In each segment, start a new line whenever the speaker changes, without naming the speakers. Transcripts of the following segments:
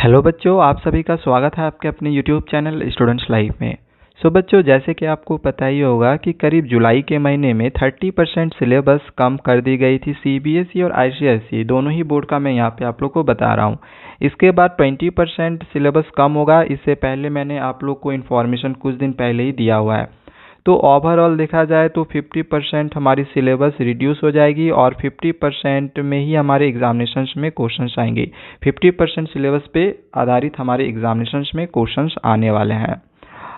Hello बच्चों, आप सभी का स्वागत है आपके अपने यूट्यूब चैनल स्टूडेंट्स लाइफ में। बच्चों, जैसे कि आपको पता ही होगा कि करीब जुलाई के महीने में 30% सिलेबस कम कर दी गई थी। सीबीएसई और आईसीएसई दोनों ही बोर्ड का मैं यहाँ पे आप लोग को बता रहा हूँ। इसके बाद 20% सिलेबस कम होगा। इससे पहले मैंने आप लोग को इन्फॉर्मेशन कुछ दिन पहले ही दिया हुआ है। तो ओवरऑल देखा जाए तो 50% हमारी सिलेबस रिड्यूस हो जाएगी और 50% में ही हमारे एग्जामिनेशंस में क्वेश्चंस आएंगे। 50% सिलेबस पे आधारित हमारे एग्जामिनेशंस में क्वेश्चंस आने वाले हैं।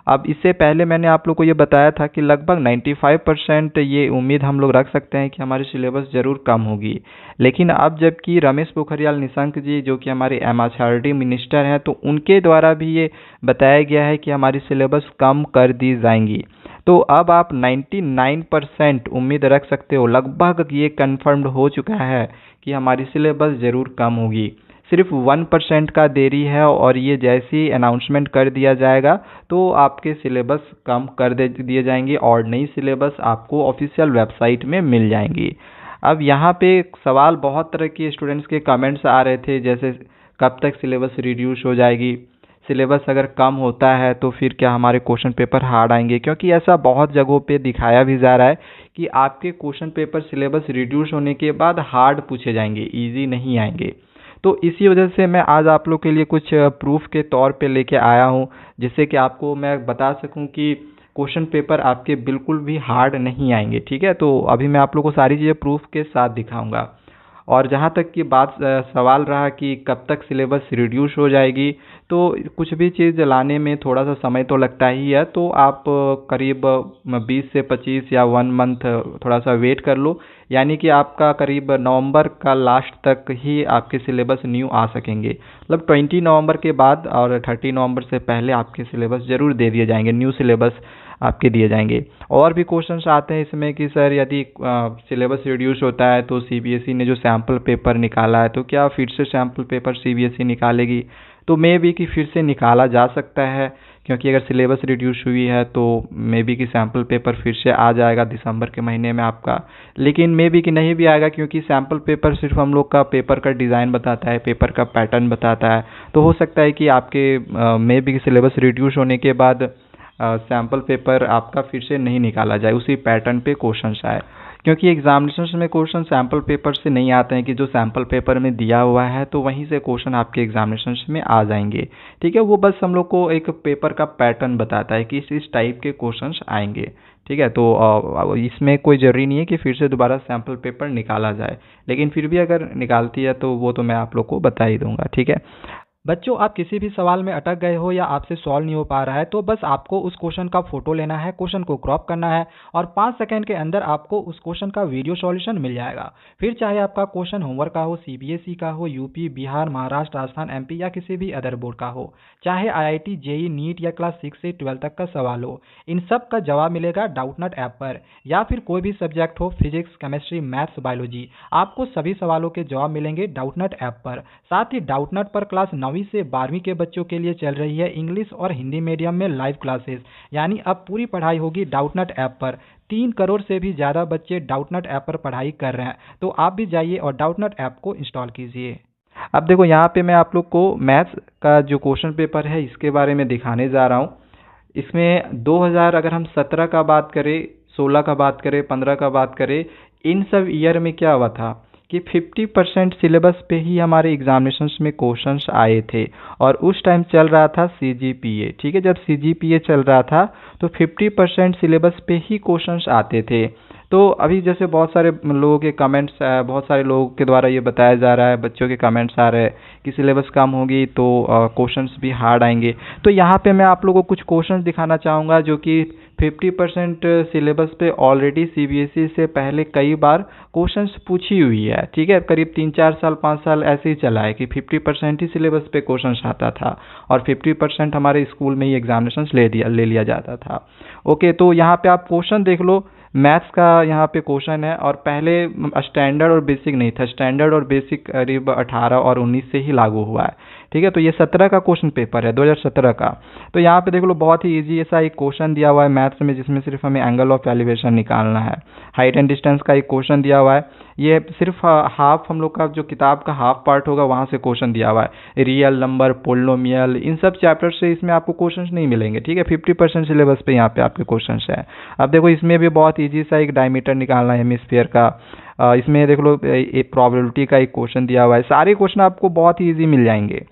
अब इससे पहले मैंने आप लोग को ये बताया था कि लगभग 95% ये उम्मीद हम लोग रख सकते हैं कि हमारी सिलेबस ज़रूर कम होगी। लेकिन अब जबकि रमेश पोखरियाल निशंक जी, जो कि हमारे एमएचआरडी मिनिस्टर हैं, तो उनके द्वारा भी ये बताया गया है कि हमारी सिलेबस कम कर दी जाएंगी। तो अब आप 99% उम्मीद रख सकते हो, लगभग ये कन्फर्म्ड हो चुका है कि हमारी सिलेबस ज़रूर कम होगी। सिर्फ 1% का देरी है और ये जैसे ही अनाउंसमेंट कर दिया जाएगा तो आपके सिलेबस कम कर दिए जाएंगे और नई सिलेबस आपको ऑफिशियल वेबसाइट में मिल जाएंगी। अब यहाँ पे सवाल बहुत तरह के स्टूडेंट्स के कमेंट्स आ रहे थे, जैसे कब तक सिलेबस रिड्यूस हो जाएगी, सिलेबस अगर कम होता है तो फिर क्या हमारे क्वेश्चन पेपर हार्ड आएंगे, क्योंकि ऐसा बहुत जगहों पे दिखाया भी जा रहा है कि आपके क्वेश्चन पेपर सिलेबस रिड्यूस होने के बाद हार्ड पूछे जाएंगे, इजी नहीं आएंगे। तो इसी वजह से मैं आज आप लोग के लिए कुछ प्रूफ के तौर पे लेके आया हूँ, जिससे कि आपको मैं बता सकूँ कि क्वेश्चन पेपर आपके बिल्कुल भी हार्ड नहीं आएंगे। ठीक है, तो अभी मैं आप लोग को सारी चीज़ें प्रूफ के साथ दिखाऊंगा। और जहाँ तक की बात सवाल रहा कि कब तक सिलेबस रिड्यूस हो जाएगी, तो कुछ भी चीज़ लाने में थोड़ा सा समय तो लगता ही है। तो आप करीब 20 से 25 या 1 मंथ थोड़ा सा वेट कर लो, यानी कि आपका करीब नवंबर का लास्ट तक ही आपके सिलेबस न्यू आ सकेंगे। मतलब 20 नवंबर के बाद और 30 नवंबर से पहले आपके सिलेबस ज़रूर दे दिए जाएंगे, न्यू सिलेबस आपके दिए जाएंगे। और भी क्वेश्चंस आते हैं इसमें कि सर यदि सिलेबस रिड्यूस होता है तो सीबीएसई ने जो सैम्पल पेपर निकाला है, तो क्या फिर से सैम्पल पेपर सीबीएसई निकालेगी? तो मे बी कि फिर से निकाला जा सकता है, क्योंकि अगर सिलेबस रिड्यूस हुई है तो मे बी कि सैम्पल पेपर फिर से आ जाएगा दिसंबर के महीने में आपका। लेकिन मे बी कि नहीं भी आएगा, क्योंकि सैम्पल पेपर सिर्फ हम लोग का पेपर का डिज़ाइन बताता है, पेपर का पैटर्न बताता है। तो हो सकता है कि आपके मे बी कि सिलेबस रिड्यूस होने के बाद सैम्पल पेपर आपका फिर से नहीं निकाला जाए, उसी पैटर्न पे क्वेश्चंस आए। क्योंकि एग्जामिनेशन में क्वेश्चन सैम्पल पेपर से नहीं आते हैं कि जो सैम्पल पेपर में दिया हुआ है तो वहीं से क्वेश्चन आपके एग्जामिनेशन में आ जाएंगे। ठीक है, वो बस हम लोग को एक पेपर का पैटर्न बताता है कि इस टाइप के क्वेश्चंस आएंगे। ठीक है, तो इसमें कोई ज़रूरी नहीं है कि फिर से दोबारा सैम्पल पेपर निकाला जाए, लेकिन फिर भी अगर निकालती है तो वो तो मैं आप लोग को बता ही दूंगा। ठीक है बच्चों, आप किसी भी सवाल में अटक गए हो या आपसे सॉल्व नहीं हो पा रहा है, तो बस आपको उस क्वेश्चन का फोटो लेना है, क्वेश्चन को क्रॉप करना है और 5 सेकंड के अंदर आपको उस क्वेश्चन का वीडियो सॉल्यूशन मिल जाएगा। फिर चाहे आपका क्वेश्चन होमवर्क का हो, सीबीएसई का हो, यूपी, बिहार, महाराष्ट्र, राजस्थान, एमपी या किसी भी अदर बोर्ड का हो, चाहे आईआईटी, जेई, नीट या क्लास 6 से 12 तक का सवाल हो, इन सब का जवाब मिलेगा डाउटनट ऐप पर। या फिर कोई भी सब्जेक्ट हो, फिजिक्स, केमिस्ट्री, मैथ्स, बायोलॉजी, आपको सभी सवालों के जवाब मिलेंगे डाउटनट ऐप पर। साथ ही डाउटनट पर क्लास 9वीं से 12वीं के बच्चों के लिए चल रही है इंग्लिश और हिंदी मीडियम में लाइव क्लासेस, यानी अब पूरी पढ़ाई होगी डाउटनट ऐप पर। 3 करोड़ से भी ज़्यादा बच्चे डाउटनट ऐप पर पढ़ाई कर रहे हैं, तो आप भी जाइए और डाउटनट ऐप को इंस्टॉल कीजिए। अब देखो, यहाँ पे मैं आप लोग को मैथ्स का जो क्वेश्चन पेपर है इसके बारे में दिखाने जा रहा हूँ। इसमें 2000 अगर हम 17 का बात करें, 16 का बात करें, 15 का बात करें, इन सब ईयर में क्या हुआ था कि 50% सिलेबस पे ही हमारे एग्जामिनेशंस में क्वेश्चंस आए थे और उस टाइम चल रहा था सीजीपीए। ठीक है, जब सीजीपीए चल रहा था तो 50% सिलेबस पे ही क्वेश्चंस आते थे। तो अभी जैसे बहुत सारे लोगों के कमेंट्स, बहुत सारे लोगों के द्वारा ये बताया जा रहा है, बच्चों के कमेंट्स आ रहे हैं कि सिलेबस कम होगी तो क्वेश्चंस भी हार्ड आएंगे। तो यहाँ पे मैं आप लोगों को कुछ क्वेश्चंस दिखाना चाहूँगा जो कि 50% सिलेबस पे ऑलरेडी सीबीएसई से पहले कई बार क्वेश्चंस पूछी हुई है। ठीक है, करीब 3-4 साल 5 साल ऐसे ही चला है कि 50% ही सिलेबस पे क्वेश्चंस आता था और 50% हमारे स्कूल में ही एग्जामिनेशन ले लिया जाता था। ओके, तो यहाँ पे आप क्वेश्चन देख लो। मैथ्स का यहाँ पे क्वेश्चन है और पहले स्टैंडर्ड और बेसिक नहीं था, स्टैंडर्ड और बेसिक करीब 18 और 19 से ही लागू हुआ है। ठीक है। तो ये 17 का क्वेश्चन पेपर है, 2017 का। तो यहाँ पे देख लो बहुत ही इजी ऐसा एक क्वेश्चन दिया हुआ है मैथ्स में, जिसमें सिर्फ हमें एंगल ऑफ एलिवेशन निकालना है। हाइट एंड डिस्टेंस का एक क्वेश्चन दिया हुआ है, ये सिर्फ हाफ हम लोग का जो किताब का हाफ पार्ट होगा वहाँ से क्वेश्चन दिया हुआ है। रियल नंबर, पोलिनोमियल, इन सब चैप्टर से इसमें आपको क्वेश्चंस नहीं मिलेंगे, ठीक है। 50% सिलेबस पे यहाँ पे आपके क्वेश्चंस है। अब देखो इसमें भी बहुत ईजी सा एक डायमीटर निकालना है हेमिस्फीयर का। इसमें देख लो एक प्रोबेबिलिटी का एक क्वेश्चन दिया हुआ है। सारे क्वेश्चन आपको बहुत ही ईजी मिल जाएंगे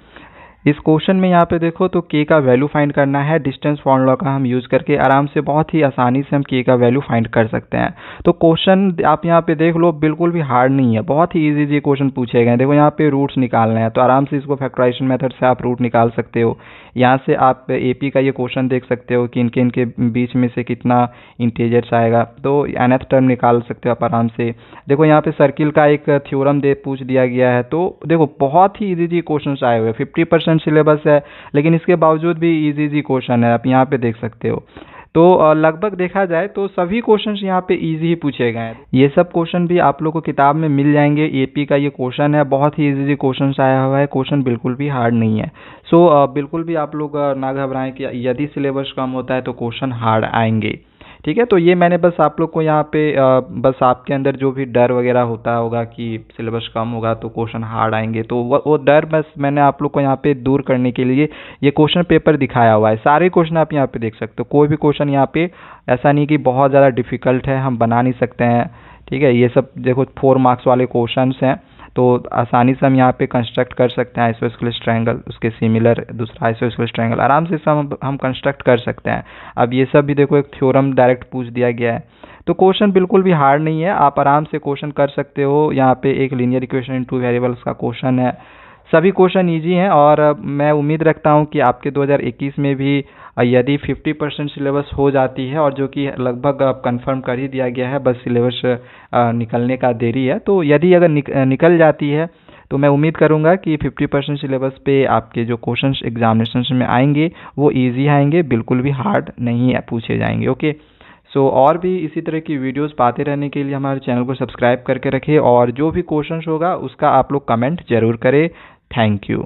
इस क्वेश्चन में। यहाँ पे देखो तो k का वैल्यू फाइंड करना है, डिस्टेंस फॉर्मूला का हम यूज़ करके आराम से बहुत ही आसानी से हम k का वैल्यू फाइंड कर सकते हैं। तो क्वेश्चन आप यहाँ पे देख लो बिल्कुल भी हार्ड नहीं है, बहुत ही इजी क्वेश्चन पूछे गए। देखो यहाँ पे रूट्स निकालने हैं, तो आराम से इसको फैक्टराइजेशन मेथड से आप रूट निकाल सकते हो। यहाँ से आप AP का ये क्वेश्चन देख सकते हो कि इनके बीच में से कितना इंटीजर्स आएगा, तो nth टर्म निकाल सकते हो आप आराम से। देखो यहाँ पे सर्किल का एक थ्योरम पूछ दिया गया है। तो देखो बहुत ही इजी क्वेश्चन आए हुए हैं, 50% सिलेबस है, लेकिन इसके बावजूद भी इजी क्वेश्चन है, आप यहाँ पे देख सकते हो। तो लगभग देखा जाए तो सभी क्वेश्चंस यहाँ पे इजी ही पूछे गए हैं। ये सब क्वेश्चन भी आप लोग को किताब में मिल जाएंगे। AP का ये क्वेश्चन है, बहुत ही इजी क्वेश्चन आया हुआ है, क्वेश्चन बिल्कुल भी हार्ड नहीं है। सो बिल्कुल भी आप लोग ना घबराएं कि यदि सिलेबस कम होता है तो क्वेश्चन हार्ड आएंगे, ठीक है। तो ये मैंने बस आप लोग को यहाँ पे बस आपके अंदर जो भी डर वगैरह होता होगा कि सिलेबस कम होगा तो क्वेश्चन हार्ड आएंगे, तो वो डर बस मैंने आप लोग को यहाँ पे दूर करने के लिए ये क्वेश्चन पेपर दिखाया हुआ है। सारे क्वेश्चन आप यहाँ पे देख सकते हो, कोई भी क्वेश्चन यहाँ पे ऐसा नहीं कि बहुत ज़्यादा डिफिकल्ट है, हम बना नहीं सकते हैं, ठीक है। ये सब देखो 4 मार्क्स वाले क्वेश्चन हैं, तो आसानी से हम यहाँ पे कंस्ट्रक्ट कर सकते हैं आइसोस्केलेस ट्रायंगल, उसके सिमिलर दूसरा आइसोस्केलेस ट्रायंगल आराम से सब हम कंस्ट्रक्ट कर सकते हैं। अब ये सब भी देखो एक थ्योरम डायरेक्ट पूछ दिया गया है, तो क्वेश्चन बिल्कुल भी हार्ड नहीं है, आप आराम से क्वेश्चन कर सकते हो। यहाँ पे एक लीनियर इक्वेशन इन 2 वेरिएबल्स का क्वेश्चन है। सभी क्वेश्चन ईजी हैं और मैं उम्मीद रखता हूँ कि आपके 2021 में भी यदि 50% सिलेबस हो जाती है, और जो कि लगभग कंफर्म कर ही दिया गया है, बस सिलेबस निकलने का देरी है, तो यदि अगर निकल जाती है तो मैं उम्मीद करूंगा कि 50% सिलेबस पे आपके जो क्वेश्चंस एग्जामिनेशन में आएंगे वो इजी आएंगे, बिल्कुल भी हार्ड नहीं पूछे जाएंगे। ओके, सो और भी इसी तरह की वीडियोस पाते रहने के लिए हमारे चैनल को सब्सक्राइब करके रखें, और जो भी क्वेश्चंस होगा उसका आप लोग कमेंट जरूर करें। Thank you.